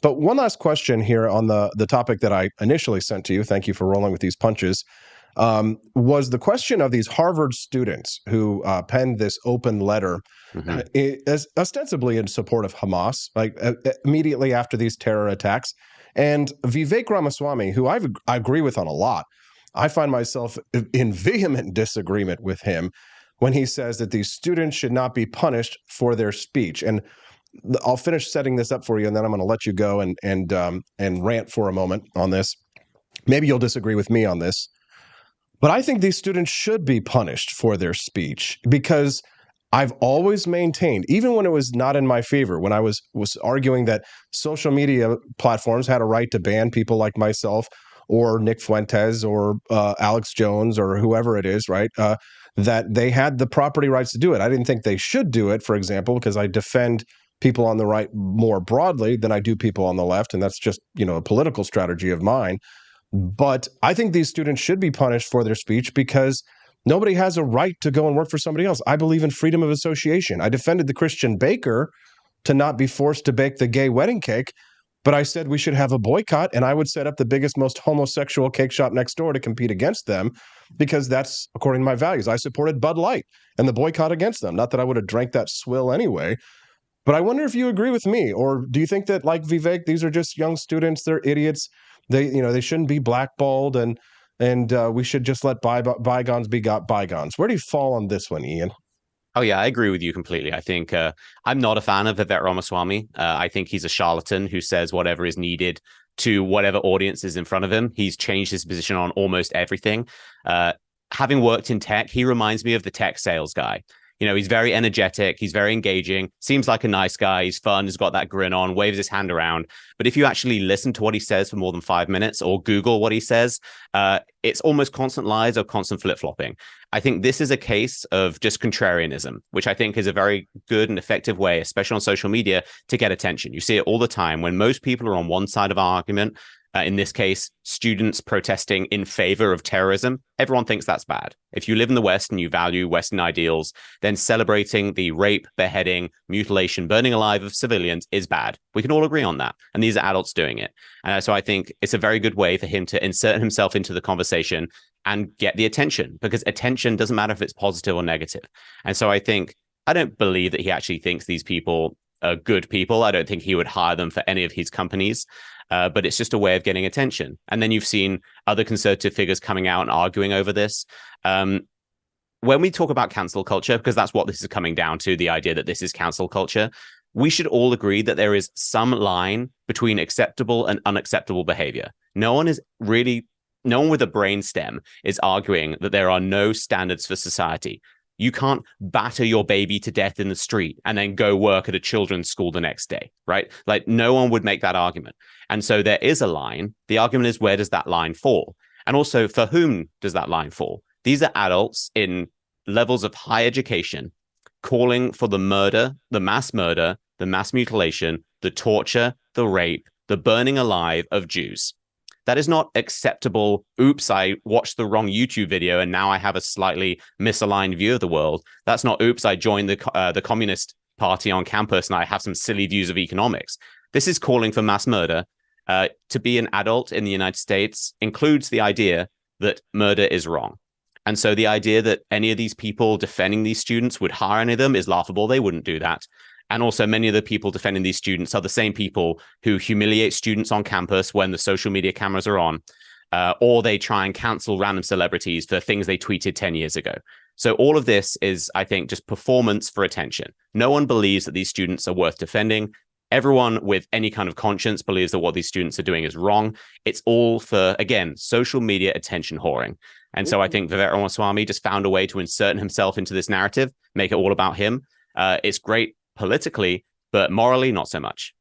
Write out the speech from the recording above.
But one last question here on the topic that I initially sent to you. Thank you for rolling with these punches. Was the question of these Harvard students who penned this open letter, ostensibly in support of Hamas, like immediately after these terror attacks. And Vivek Ramaswamy, who I agree with on a lot, I find myself in vehement disagreement with him when he says that these students should not be punished for their speech. And I'll finish setting this up for you, and then I'm going to let you go and rant for a moment on this. Maybe you'll disagree with me on this. But I think these students should be punished for their speech, because I've always maintained, even when it was not in my favor, when I was arguing that social media platforms had a right to ban people like myself or Nick Fuentes or Alex Jones or whoever it is, right, that they had the property rights to do it. I didn't think they should do it, for example, because I defend people on the right more broadly than I do people on the left, and that's just, a political strategy of mine. But I think these students should be punished for their speech, because nobody has a right to go and work for somebody else. I believe in freedom of association. I defended the Christian baker to not be forced to bake the gay wedding cake, but I said we should have a boycott, and I would set up the biggest, most homosexual cake shop next door to compete against them, because that's according to my values. I supported Bud Light and the boycott against them. Not that I would have drank that swill anyway. But I wonder if you agree with me, or do you think that, like Vivek, these are just young students, they're idiots, they shouldn't be blackballed, and we should just let bygones be bygones? Where do you fall on this one, Ian? Oh, yeah, I agree with you completely. I think I'm not a fan of Vivek Ramaswamy. I think he's a charlatan who says whatever is needed to whatever audience is in front of him. He's changed his position on almost everything. Having worked in tech, he reminds me of the tech sales guy. He's very energetic. He's very engaging. Seems like a nice guy. He's fun. He's got that grin on, waves his hand around. But if you actually listen to what he says for more than 5 minutes or Google what he says, it's almost constant lies or constant flip-flopping. I think this is a case of just contrarianism, which I think is a very good and effective way, especially on social media, to get attention. You see it all the time when most people are on one side of our argument. In this case, students protesting in favor of terrorism. Everyone thinks that's bad. If you live in the West and you value Western ideals, then celebrating the rape, beheading, mutilation, burning alive of civilians is bad. We can all agree on that. And these are adults doing it. And so I think it's a very good way for him to insert himself into the conversation and get the attention, because attention doesn't matter if it's positive or negative. And so I don't believe that he actually thinks these people are good people. I don't think he would hire them for any of his companies. But it's just a way of getting attention. And then you've seen other conservative figures coming out and arguing over this. When we talk about cancel culture, because that's what this is coming down to, the idea that this is cancel culture, we should all agree that there is some line between acceptable and unacceptable behavior. No one with a brain stem is arguing that there are no standards for society. You can't batter your baby to death in the street and then go work at a children's school the next day, right? Like, no one would make that argument. And so there is a line. The argument is, where does that line fall? And also, for whom does that line fall? These are adults in levels of high education calling for the murder, the mass mutilation, the torture, the rape, the burning alive of Jews. That is not acceptable. Oops, I watched the wrong YouTube video and now I have a slightly misaligned view of the world. That's not, oops, I joined the Communist Party on campus and I have some silly views of economics. This is calling for mass murder. To be an adult in the United States includes the idea that murder is wrong. And so the idea that any of these people defending these students would hire any of them is laughable. They wouldn't do that. And also, many of the people defending these students are the same people who humiliate students on campus when the social media cameras are on, or they try and cancel random celebrities for things they tweeted 10 years ago. So all of this is, I think, just performance for attention. No one believes that these students are worth defending. Everyone with any kind of conscience believes that what these students are doing is wrong. It's all for, again, social media attention whoring. And so I think Vivek Ramaswamy just found a way to insert himself into this narrative, make it all about him. It's great politically, but morally, not so much.